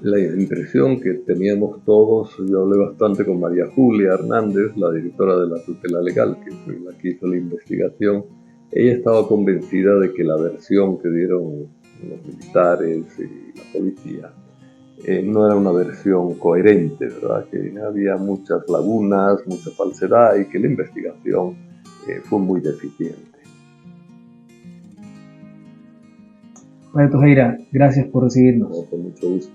La impresión que teníamos todos, yo hablé bastante con María Julia Hernández, la directora de la tutela legal, que fue la que hizo la investigación. Ella estaba convencida de que la versión que dieron los militares y la policía no era una versión coherente, ¿verdad? Que había muchas lagunas, mucha falsedad y que la investigación fue muy deficiente. Padre Tojeira, gracias por recibirnos. No, con mucho gusto.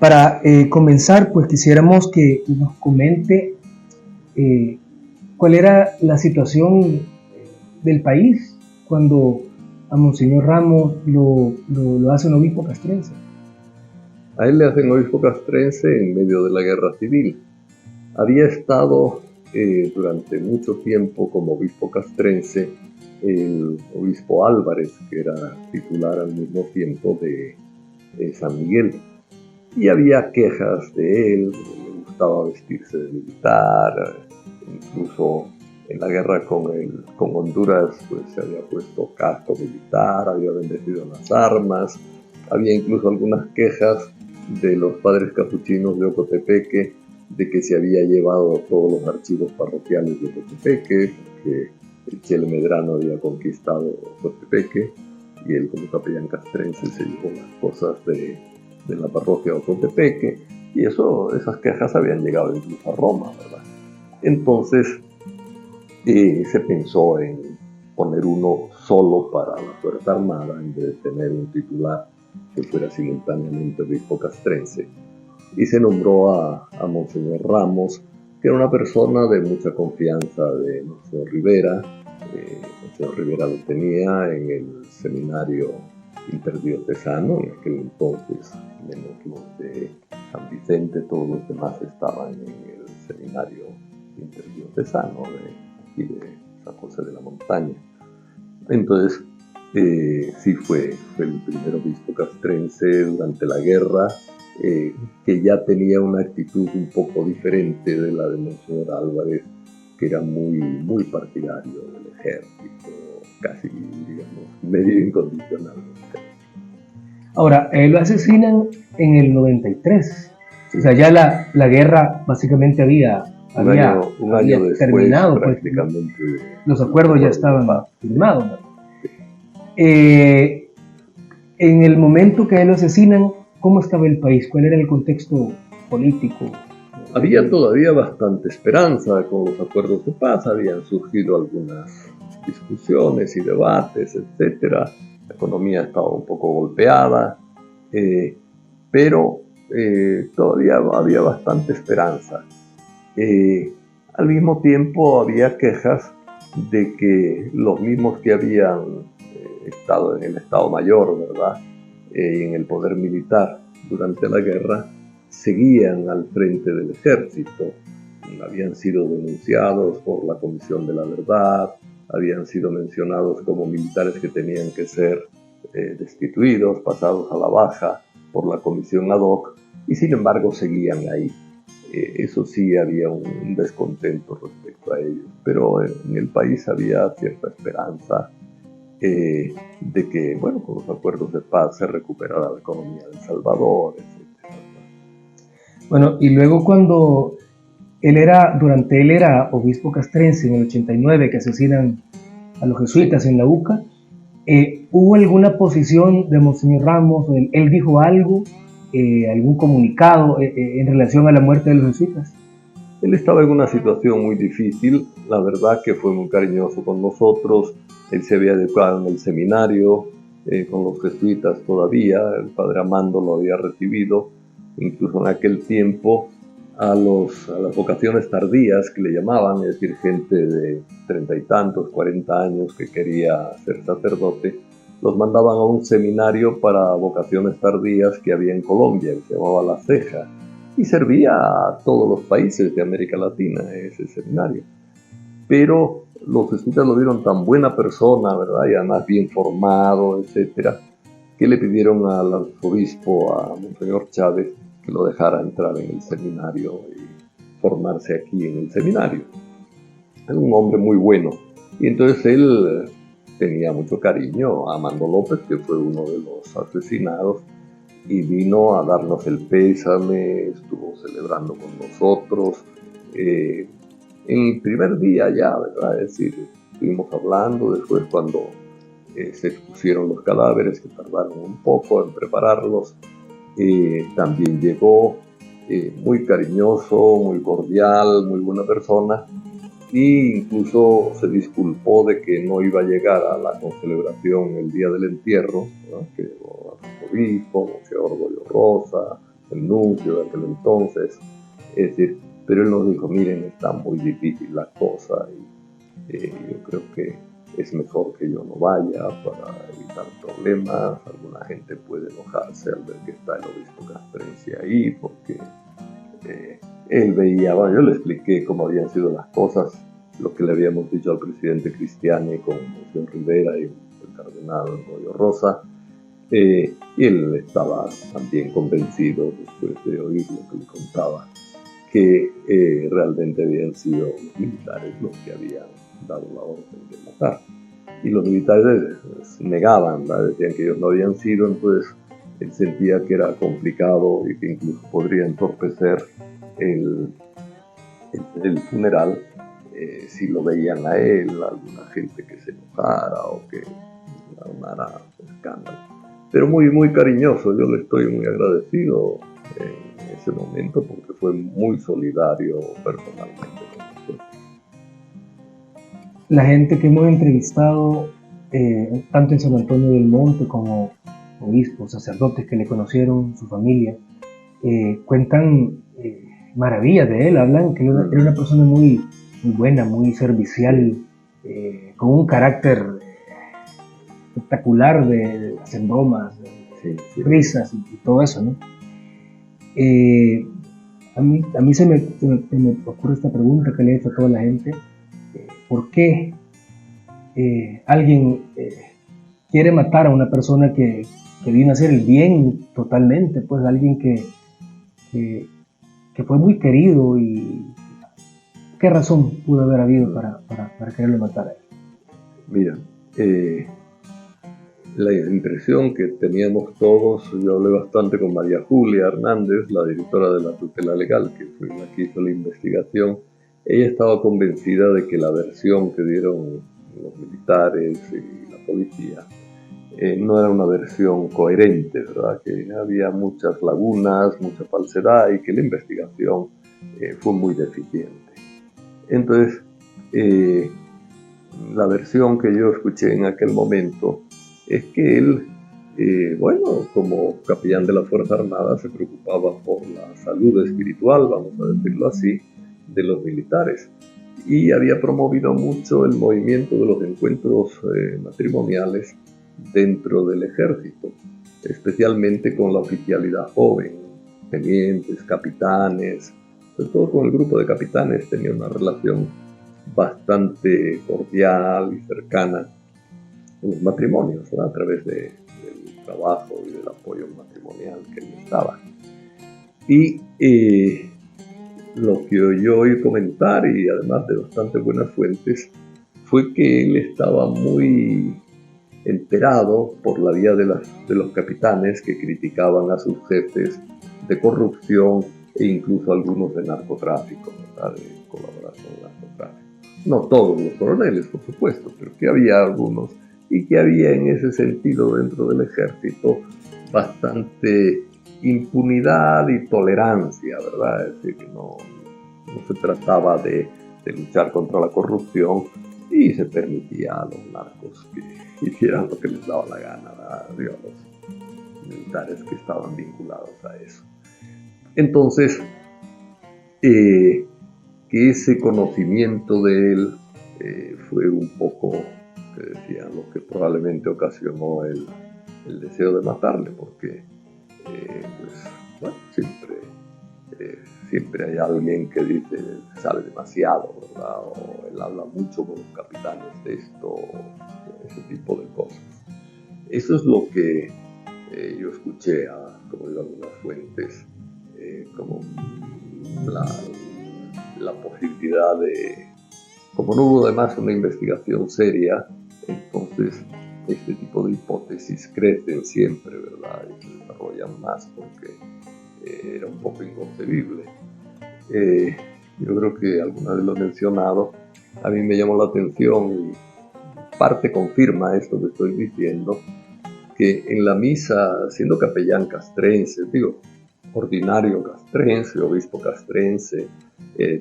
Para comenzar, pues quisiéramos que nos comente cuál era la situación del país cuando a Monseñor Ramos lo hacen obispo castrense. A él le hacen obispo castrense en medio de la guerra civil. Había estado durante mucho tiempo como obispo castrense el obispo Álvarez, que era titular al mismo tiempo de San Miguel. Y había quejas de él, le gustaba vestirse de militar, incluso en la guerra con Honduras pues se había puesto casco militar, había bendecido las armas, había incluso algunas quejas de los padres capuchinos de Ocotepeque de que se había llevado todos los archivos parroquiales de Ocotepeque, que el Chele Medrano había conquistado Ocotepeque y él como capellán castrense se llevó las cosas de la parroquia de Ocotepeque, y esas quejas habían llegado incluso a Roma, ¿verdad? Entonces se pensó en poner uno solo para la Fuerza Armada en vez de tener un titular que fuera simultáneamente obispo castrense, y se nombró a Monseñor Ramos, que era una persona de mucha confianza de Monseñor Rivera. Monseñor Rivera lo tenía en el seminario interdiocesano, en aquel entonces, menos los de San Vicente, todos los demás estaban en el seminario interdiocesano de aquí de San José de la Montaña. Entonces, sí fue el primer obispo castrense durante la guerra, que ya tenía una actitud un poco diferente de la de Monseñor Álvarez, que era muy partidario del ejército, casi, digamos, medio incondicional. Ahora, lo asesinan en el 93. Sí. O sea, ya la guerra básicamente había un año después, terminado. Prácticamente. Pues, los acuerdos ya estaban firmados. ¿No? En el momento que a él lo asesinan, ¿cómo estaba el país? ¿Cuál era el contexto político? Había todavía bastante esperanza con los acuerdos de paz, habían surgido algunas discusiones y debates, etc. La economía estaba un poco golpeada, pero todavía había bastante esperanza. Al mismo tiempo había quejas de que los mismos que habían estado en el Estado Mayor, ¿verdad? Y en el poder militar durante la guerra, seguían al frente del ejército, habían sido denunciados por la Comisión de la Verdad, habían sido mencionados como militares que tenían que ser destituidos, pasados a la baja por la Comisión ad hoc, y sin embargo seguían ahí. Eso sí, había un descontento respecto a ellos, pero en el país había cierta esperanza de que, bueno, con los acuerdos de paz se recuperara la economía de El Salvador, etc. Bueno, y luego cuando durante él era obispo castrense en el 89, que asesinan a los jesuitas en la UCA, ¿hubo alguna posición de Monseñor Ramos? ¿Él dijo algo, algún comunicado en relación a la muerte de los jesuitas? Él estaba en una situación muy difícil, la verdad que fue muy cariñoso con nosotros. Él se había educado en el seminario con los jesuitas todavía, el padre Amando lo había recibido, incluso en aquel tiempo a las vocaciones tardías que le llamaban, es decir, gente de 30 y tantos, 40 años que quería ser sacerdote, los mandaban a un seminario para vocaciones tardías que había en Colombia, que se llamaba La Ceja, y servía a todos los países de América Latina ese seminario. Pero los jesuitas lo vieron tan buena persona, ¿verdad? Y además bien formado, etcétera, que le pidieron al arzobispo, a Monseñor Chávez, que lo dejara entrar en el seminario y formarse aquí en el seminario. Era un hombre muy bueno. Y entonces él tenía mucho cariño a Amando López, que fue uno de los asesinados, y vino a darnos el pésame, estuvo celebrando con nosotros. En el primer día ya, ¿verdad? Es decir, estuvimos hablando, después cuando se expusieron los cadáveres, que tardaron un poco en prepararlos, también llegó muy cariñoso, muy cordial, muy buena persona, e incluso se disculpó de que no iba a llegar a la concelebración el día del entierro, ¿no? Que el obispo, que Orgullo Rosa, el nuncio de aquel entonces, es decir, pero él nos dijo, miren, está muy difícil la cosa y yo creo que es mejor que yo no vaya para evitar problemas. Alguna gente puede enojarse al ver que está el obispo castrense ahí, porque él veía, bueno, yo le expliqué cómo habían sido las cosas, lo que le habíamos dicho al presidente Cristiani con Monseñor Rivera y el cardenal Goyo Rosa, y él estaba también convencido, después de oír lo que le contaba, que realmente habían sido los militares los que habían dado la orden de matar. Y los militares negaban, ¿verdad? Decían que ellos no habían sido, entonces él sentía que era complicado y que incluso podría entorpecer el funeral si lo veían a él, alguna gente que se enojara o que armara escándalo. Pero muy, muy cariñoso, yo le estoy muy agradecido en ese momento porque fue muy solidario personalmente con nosotros. La gente que hemos entrevistado, tanto en San Antonio del Monte como obispos, sacerdotes que le conocieron, su familia, cuentan maravillas de él, hablan que era una persona muy, muy buena, muy servicial, con un carácter espectacular de hacer bromas, de risas y todo eso, ¿no? A mí se me ocurre esta pregunta que le he hecho a toda la gente. ¿Por qué alguien quiere matar a una persona que vino a hacer el bien totalmente? Pues alguien que fue muy querido, y ¿qué razón pudo haber habido para quererlo matar a él? Mira, la impresión que teníamos todos, yo hablé bastante con María Julia Hernández, la directora de la tutela legal, que fue la que hizo la investigación. Ella estaba convencida de que la versión que dieron los militares y la policía no era una versión coherente, ¿verdad? Que había muchas lagunas, mucha falsedad y que la investigación fue muy deficiente. Entonces, la versión que yo escuché en aquel momento es que él, bueno, como capellán de la Fuerza Armada, se preocupaba por la salud espiritual, vamos a decirlo así, de los militares, y había promovido mucho el movimiento de los encuentros matrimoniales dentro del ejército, especialmente con la oficialidad joven, tenientes, capitanes, sobre todo con el grupo de capitanes tenía una relación bastante cordial y cercana en los matrimonios, ¿no? A través del trabajo y del apoyo matrimonial que él estaba. Y lo que yo oí comentar, y además de bastante buenas fuentes, fue que él estaba muy enterado por la vía de los capitanes que criticaban a sus jefes de corrupción e incluso algunos de narcotráfico, ¿verdad? De colaboración en narcotráfico. No todos los coroneles, por supuesto, pero que había algunos, y que había en ese sentido dentro del ejército bastante impunidad y tolerancia, ¿verdad? Es decir, que no se trataba de luchar contra la corrupción y se permitía a los narcos que hicieran lo que les daba la gana, ¿verdad? A los militares que estaban vinculados a eso. Entonces, que ese conocimiento de él fue un poco, que decían, lo que probablemente ocasionó el deseo de matarle, porque pues, bueno, siempre hay alguien que dice, sabe demasiado, ¿verdad? O él habla mucho con los capitanes de esto, ese tipo de cosas. Eso es lo que yo escuché, como digo, algunas fuentes, como la posibilidad de, como no hubo además una investigación seria, entonces este tipo de hipótesis crecen siempre, ¿verdad? Y se desarrollan desarrollan más porque era un poco inconcebible. Yo creo que alguna vez lo he mencionado, a mí me llamó la atención y parte confirma esto que estoy diciendo, que en la misa, siendo capellán castrense, digo, ordinario castrense, obispo castrense,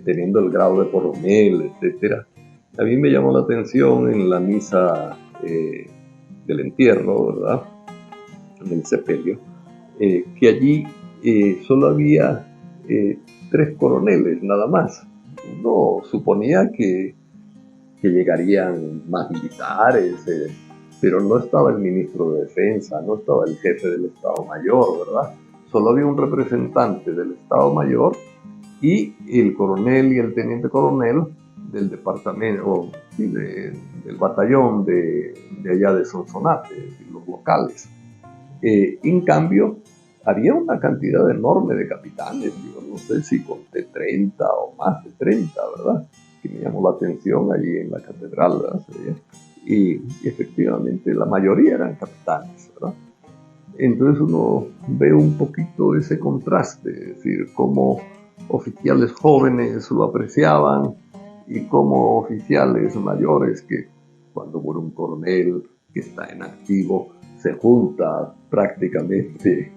teniendo el grado de coronel, etcétera, a mí me llamó la atención en la misa del entierro, ¿verdad?, en el sepelio, que allí solo había 3 coroneles nada más. Uno suponía que llegarían más militares, pero no estaba el ministro de Defensa, no estaba el jefe del Estado Mayor, ¿verdad? Solo había un representante del Estado Mayor y el coronel y el teniente coronel del departamento, del batallón de allá de Sonsonate, los locales. En cambio, había una cantidad enorme de capitanes, yo no sé si conté 30 o más de 30, ¿verdad?, que me llamó la atención allí en la catedral, ¿verdad? Y efectivamente la mayoría eran capitanes, ¿verdad? Entonces uno ve un poquito ese contraste, es decir, cómo oficiales jóvenes lo apreciaban y cómo oficiales mayores, que cuando muere un coronel que está en activo, se junta prácticamente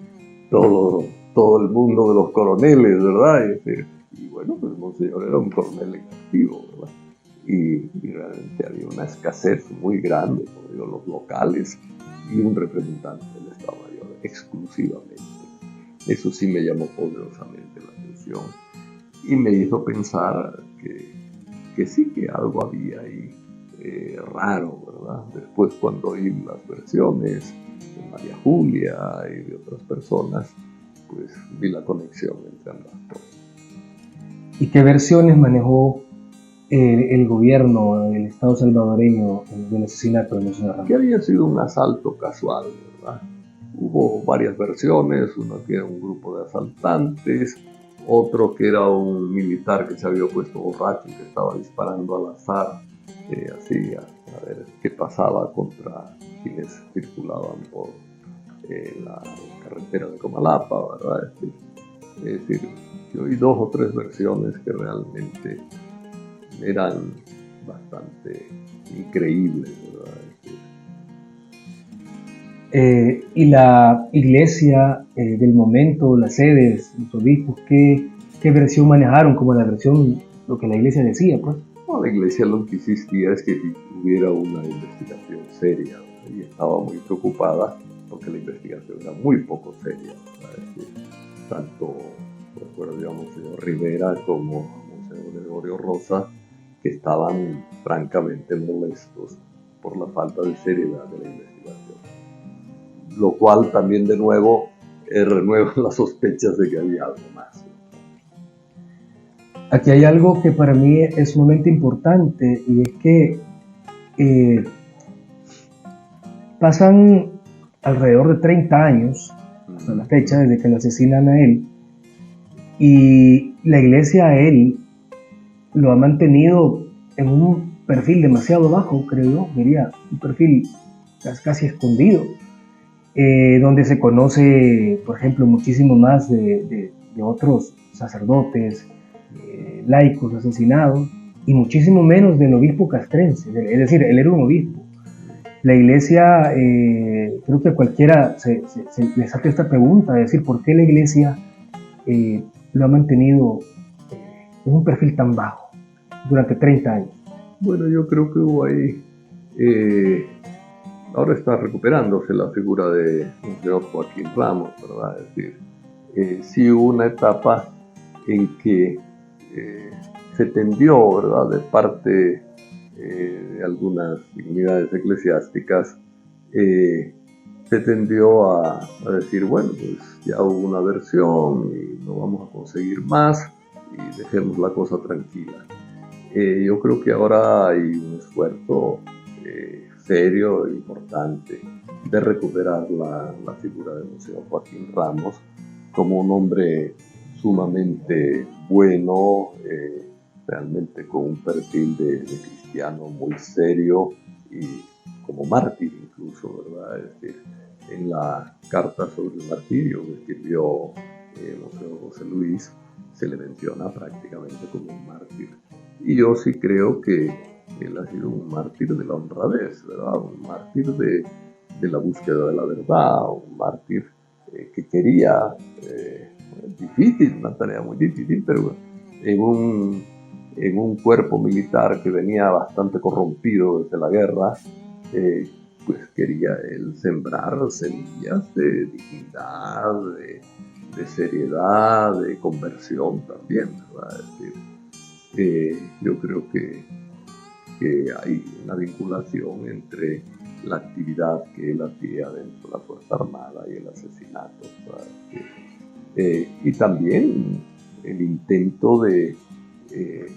todo el mundo de los coroneles, ¿verdad? Y bueno, pues Monseñor era un coronel en activo, ¿verdad? Y realmente había una escasez muy grande, como digo, los locales y un representante del Estado Mayor exclusivamente. Eso sí me llamó poderosamente la atención y me hizo pensar que sí que algo había ahí raro, ¿verdad? Después, cuando oí las versiones de María Julia y de otras personas, pues vi la conexión entre ambas cosas. ¿Y qué versiones manejó el gobierno del Estado salvadoreño del asesinato de Monseñor Ramos? Que había sido un asalto casual, ¿verdad? Hubo varias versiones, una que era un grupo de asaltantes, otro que era un militar que se había puesto borracho y que estaba disparando al azar, así a ver qué pasaba contra quienes circulaban por la carretera de Comalapa, ¿verdad? Es decir, yo oí 2 o 3 versiones que realmente eran bastante increíbles, ¿verdad? Y la iglesia del momento, las sedes, los obispos, ¿qué versión manejaron como la versión, lo que la iglesia decía, pues? No, la iglesia lo que insistía es que hubiera una investigación seria, ¿verdad? Y estaba muy preocupada porque la investigación era muy poco seria, ¿verdad? Tanto, recuerdo, digamos, señor Rivera como Monseñor Gregorio Rosa, que estaban francamente molestos por la falta de seriedad de la investigación, lo cual también de nuevo renueva las sospechas de que había algo más. Aquí hay algo que para mí es sumamente importante, y es que pasan alrededor de 30 años hasta la fecha desde que lo asesinan a él, y la iglesia a él lo ha mantenido en un perfil demasiado bajo, creo yo, diría, un perfil casi escondido, donde se conoce, por ejemplo, muchísimo más de otros sacerdotes, laicos asesinados, y muchísimo menos del obispo castrense, es decir, él era un obispo. La iglesia, creo que cualquiera le saca esta pregunta, es decir, ¿por qué la iglesia lo ha mantenido en un perfil tan bajo durante 30 años? Bueno, yo creo que hubo ahí, ahora está recuperándose la figura de Monseñor Joaquín Ramos, ¿verdad? Es decir, sí hubo una etapa en que se tendió, ¿verdad?, de parte de algunas dignidades eclesiásticas, se tendió a decir, bueno, pues ya hubo una versión y no vamos a conseguir más y dejemos la cosa tranquila. Yo creo que ahora hay un esfuerzo serio e importante de recuperar la figura de Monseñor Joaquín Ramos como un hombre sumamente bueno, realmente con un perfil de cristiano muy serio y como mártir incluso, ¿verdad? Es decir, en la carta sobre el martirio que escribió Monseñor José Luis, se le menciona prácticamente como un mártir. Y yo sí creo que él ha sido un mártir de la honradez, ¿verdad? Un mártir de la búsqueda de la verdad, un mártir que quería, difícil, una tarea muy difícil, pero en un cuerpo militar que venía bastante corrompido desde la guerra, pues quería él sembrar semillas de dignidad, de seriedad, de conversión también, ¿verdad? Es decir, yo creo que hay una vinculación entre la actividad que él hacía dentro de la Fuerza Armada y el asesinato, y también el intento de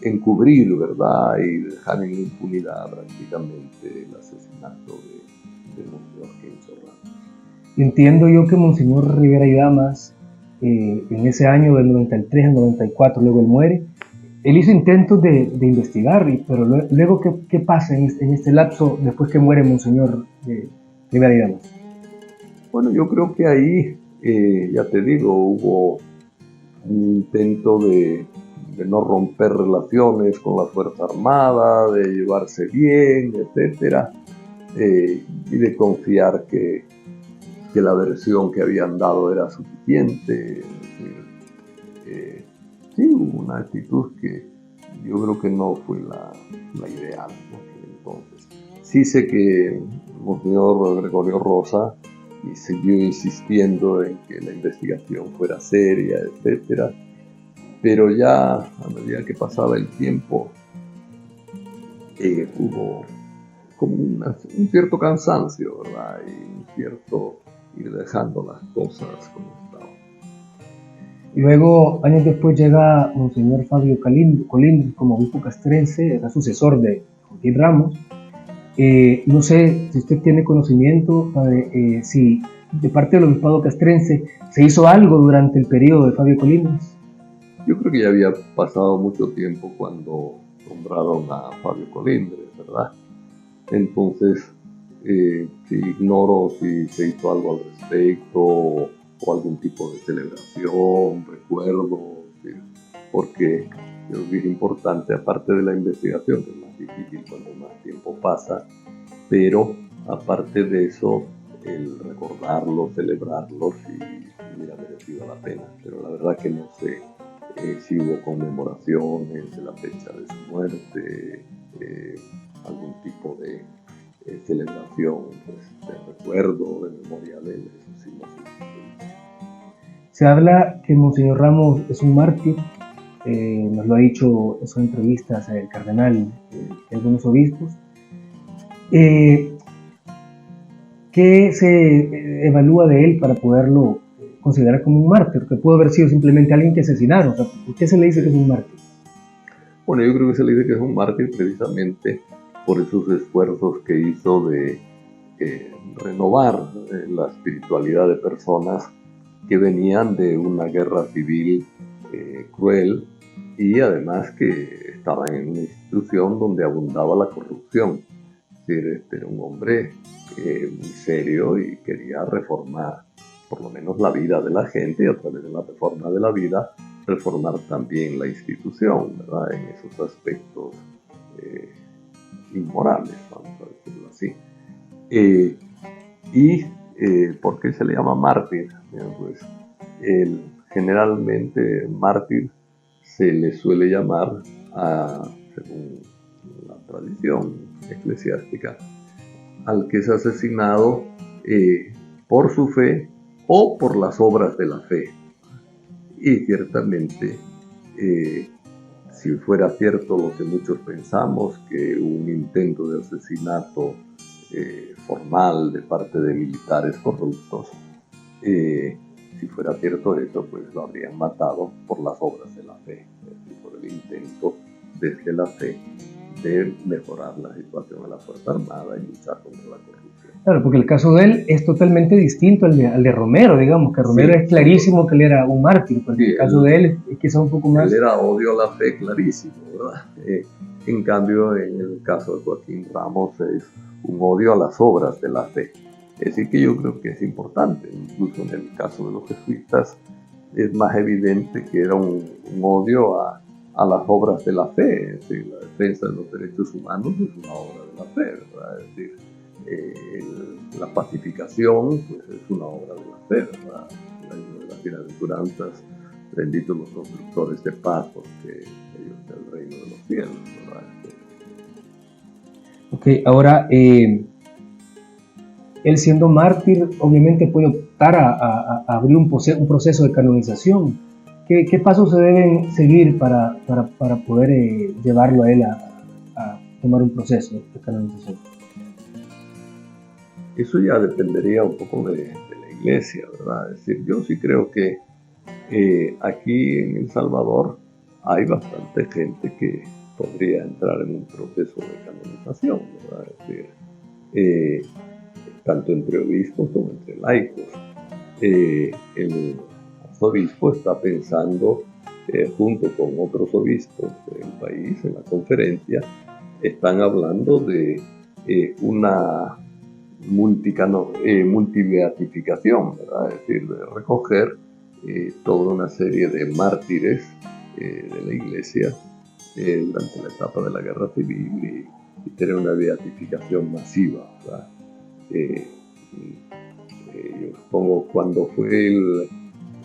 encubrir, ¿verdad? Y dejar en impunidad prácticamente el asesinato de Monseñor Kenzo Ramos. Entiendo yo que Monseñor Rivera y Damas, en ese año del 93 al 94, luego él muere, él hizo intentos de investigar, pero luego, ¿qué pasa en este lapso después que muere Monseñor Rivera y Damas? Bueno, yo creo que ahí, ya te digo, hubo un intento de no romper relaciones con la Fuerza Armada, de llevarse bien, etcétera, y de confiar que la versión que habían dado era suficiente. Sí, hubo una actitud que yo creo que no fue la ideal en aquel entonces. Sí sé que Monseñor Gregorio Rosa y siguió insistiendo en que la investigación fuera seria, etcétera, pero ya a medida que pasaba el tiempo hubo como un cierto cansancio, ¿verdad? Y un cierto ir dejando las cosas como estaban. Y luego, años después, llega Monseñor Fabio Colíndez como obispo castrense, era sucesor de Joaquín Ramos. No sé si usted tiene conocimiento de si de parte del obispado castrense se hizo algo durante el periodo de Fabio Colíndez. Yo creo que ya había pasado mucho tiempo cuando nombraron a Fabio Colíndez, ¿verdad? Entonces, ignoro si se hizo algo al respecto o algún tipo de celebración, recuerdo, porque yo creo que es importante, aparte de la investigación, que es más difícil cuando más tiempo pasa, pero aparte de eso, el recordarlos, celebrarlos, y hubiera merecido la pena. Pero la verdad que no sé si hubo conmemoraciones de la fecha de su muerte, algún tipo de celebración, pues, de recuerdo, de memoria de él, eso sí no sé. Se habla que Monseñor Ramos es un mártir, nos lo ha dicho en sus entrevistas el cardenal y algunos obispos. ¿Qué se evalúa de él para poderlo considerar como un mártir? Que pudo haber sido simplemente alguien que asesinaron. O sea, ¿por qué se le dice que es un mártir? Bueno, yo creo que se le dice que es un mártir precisamente por esos esfuerzos que hizo de renovar la espiritualidad de personas que venían de una guerra civil cruel y además que estaban en una institución donde abundaba la corrupción. Es decir, era un hombre muy serio y quería reformar por lo menos la vida de la gente, y a través de la reforma de la vida reformar también la institución, ¿verdad? En esos aspectos inmorales, vamos a decirlo así. ¿Por qué se le llama mártir? Pues generalmente mártir se le suele llamar, según la tradición eclesiástica, al que es asesinado por su fe o por las obras de la fe. Y ciertamente, si fuera cierto lo que muchos pensamos, que un intento de asesinato formal de parte de militares corruptos, si fuera cierto eso, pues lo habrían matado por las obras de la fe, por el intento desde la fe de mejorar la situación de la Fuerza Armada y luchar contra la corrupción. Claro, porque el caso de él es totalmente distinto al de Romero, digamos, que Romero es clarísimo que él era un mártir, pero el caso de él es quizá un poco más... Él era odio a la fe clarísimo, ¿verdad? En cambio, en el caso de Joaquín Ramos es un odio a las obras de la fe. Es decir, que yo creo que es importante. Incluso en el caso de los jesuitas es más evidente que era un odio a las obras de la fe. Es decir, la defensa de los derechos humanos es una obra de la fe, ¿verdad? Es decir, la pacificación pues, es una obra de la fe, ¿verdad? De las bienaventuranzas, benditos los constructores de paz, porque ellos son el reino de los cielos, ¿verdad? Ok, ahora, él siendo mártir, obviamente puede optar a abrir un proceso de canonización. ¿Qué pasos se deben seguir para poder llevarlo a él a tomar un proceso de canonización? Eso ya dependería un poco de la iglesia, ¿verdad? Es decir, yo sí creo que aquí en El Salvador hay bastante gente que podría entrar en un proceso de canonización, ¿verdad? Es decir, tanto entre obispos como entre laicos. El arzobispo está pensando, junto con otros obispos del país, en la conferencia, están hablando de una multibeatificación, ¿verdad? Es decir, de recoger toda una serie de mártires de la iglesia durante la etapa de la guerra civil y tener una beatificación masiva, ¿verdad? Yo supongo cuando fue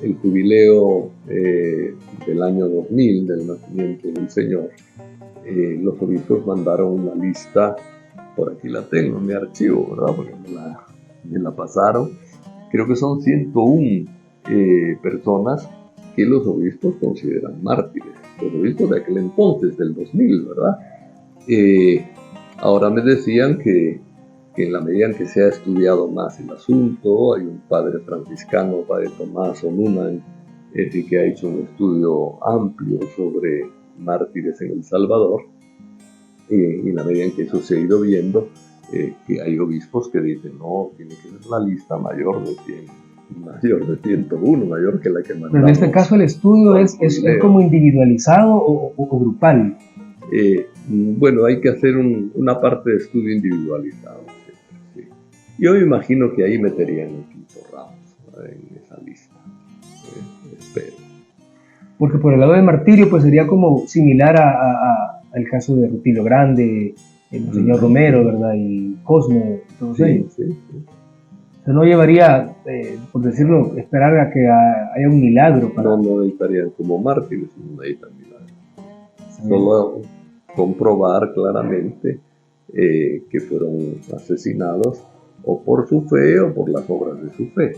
el jubileo del año 2000 del nacimiento del Señor, los obispos mandaron una lista, por aquí la tengo en mi archivo, ¿verdad? Porque me la pasaron. Creo que son 101 personas que los obispos consideran mártires. Los obispos de aquel entonces, del 2000, ¿verdad? Ahora me decían que en la medida en que se ha estudiado más el asunto, hay un padre franciscano, padre Tomás Onunan, que ha hecho un estudio amplio sobre mártires en El Salvador, y en la medida en que eso se ha ido viendo, que hay obispos que dicen, no, tiene que ser la lista mayor de 101, mayor que la que mandamos. Pero en este caso el estudio es como individualizado o grupal. Bueno, hay que hacer una parte de estudio individualizado. Sí. Yo me imagino que ahí meterían el Quinto Ramos, ¿verdad? En esa lista. Espero. Porque por el lado de martirio, pues sería como similar al caso de Rutilio Grande, el señor Romero, ¿verdad? Y Cosme, todos ellos. Sí. O sea, no llevaría, por decirlo, esperar a que haya un milagro. No necesitarían como mártires, no necesitan milagro. Solo comprobar claramente que fueron asesinados o por su fe o por las obras de su fe.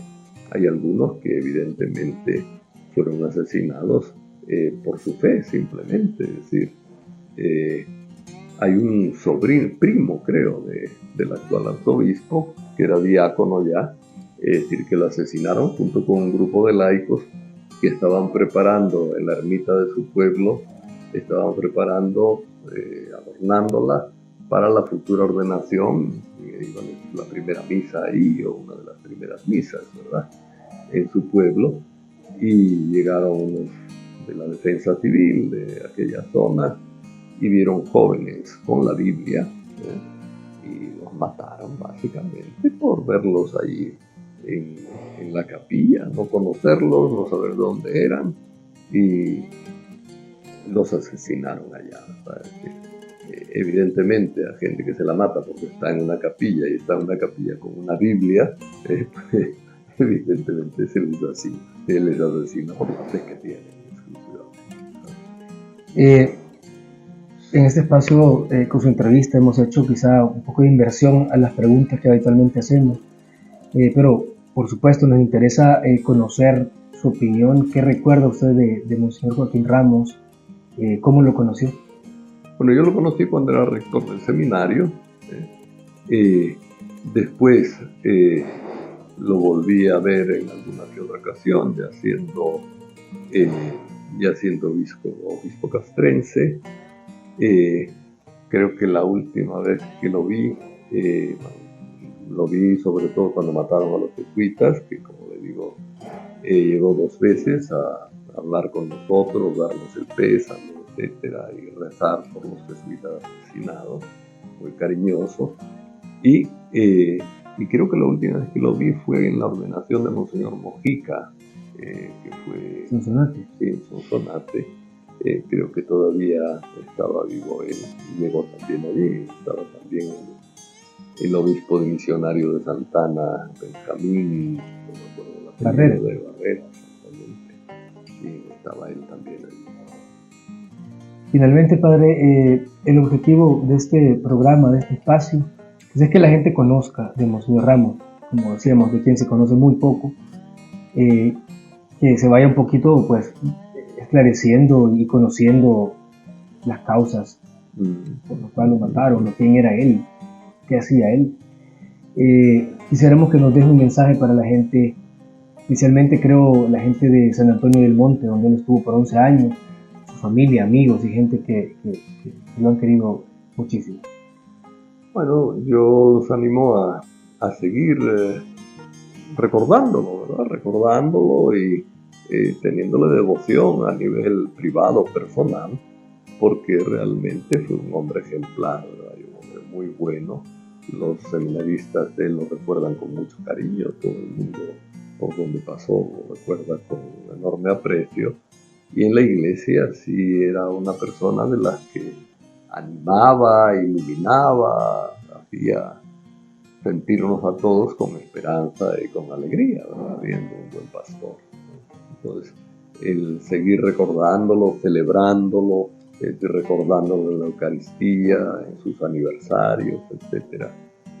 Hay algunos que evidentemente fueron asesinados por su fe, simplemente. Es decir, hay un primo, creo, del actual arzobispo, que era diácono ya, es decir, que lo asesinaron junto con un grupo de laicos que estaban preparando en la ermita de su pueblo, estaban preparando, adornándola para la futura ordenación, la primera misa ahí, o una de las primeras misas, ¿verdad?, en su pueblo, y llegaron unos de la defensa civil de aquella zona y vieron jóvenes con la Biblia, y los mataron básicamente por verlos ahí en la capilla, no conocerlos, no saber dónde eran, y los asesinaron allá. Evidentemente a gente que se la mata porque está en una capilla y está en una capilla con una Biblia, pues, evidentemente se les asesina por la fe que tienen. En este espacio, con su entrevista, hemos hecho quizá un poco de inversión a las preguntas que habitualmente hacemos, pero por supuesto nos interesa conocer su opinión. ¿Qué recuerda usted de Monseñor Joaquín Ramos? ¿Cómo lo conoció? Bueno, yo lo conocí cuando era rector del seminario. Después lo volví a ver en alguna que otra ocasión, ya siendo obispo castrense. Creo que la última vez que lo vi sobre todo cuando mataron a los jesuitas, que como le digo, llegó 2 veces a hablar con nosotros, darnos el pésame, etcétera, y rezar por los jesuitas asesinados, muy cariñoso. Y Y creo que la última vez que lo vi fue en la ordenación de Monseñor Mojica, que fue Sonsonate. en Sonsonate. Creo que todavía estaba vivo él. Llegó también allí, estaba también el obispo de misionario de Santana, Benjamín, no me acuerdo el apellido de Barrera, exactamente. Y estaba él también allí. Finalmente, padre, el objetivo de este programa, de este espacio, pues es que la gente conozca de Monseñor Ramos, como decíamos, de quien se conoce muy poco, que se vaya un poquito, pues, esclareciendo y conociendo las causas por las cuales lo mataron, quién era él, qué hacía él. Quisiéramos que nos deje un mensaje para la gente, especialmente creo la gente de San Antonio del Monte, donde él estuvo por 11 años, su familia, amigos y gente que lo han querido muchísimo. Bueno, yo los animo a seguir recordándolo, ¿verdad? Recordándolo y teniéndole devoción a nivel privado, personal, porque realmente fue un hombre ejemplar, ¿verdad? Y un hombre muy bueno. Los seminaristas de él lo recuerdan con mucho cariño, todo el mundo por donde pasó lo recuerda con enorme aprecio. Y en la iglesia sí era una persona de las que animaba, iluminaba, hacía sentirnos a todos con esperanza y con alegría, ¿verdad? Viendo un buen pastor. Entonces, el seguir recordándolo, celebrándolo, recordándolo en la Eucaristía, en sus aniversarios, etcétera,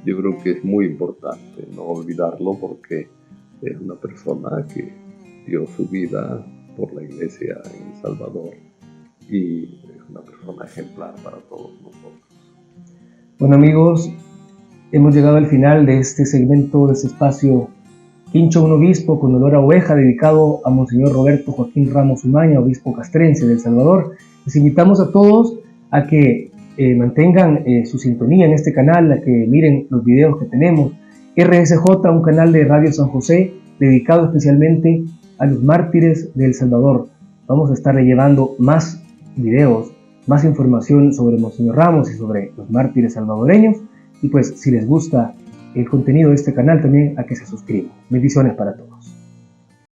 yo creo que es muy importante no olvidarlo, porque es una persona que dio su vida por la Iglesia en El Salvador y es una persona ejemplar para todos nosotros. Bueno, amigos, hemos llegado al final de este segmento, de este espacio Quincho un obispo con olor a oveja, dedicado a Monseñor Roberto Joaquín Ramos Umaña, obispo castrense de El Salvador. Les invitamos a todos a que mantengan su sintonía en este canal, a que miren los videos que tenemos. RSJ, un canal de Radio San José, dedicado especialmente a los mártires de El Salvador. Vamos a estar llevando más videos, más información sobre Monseñor Ramos y sobre los mártires salvadoreños. Y pues, si les gusta el contenido de este canal, también a que se suscriban. Bendiciones para todos.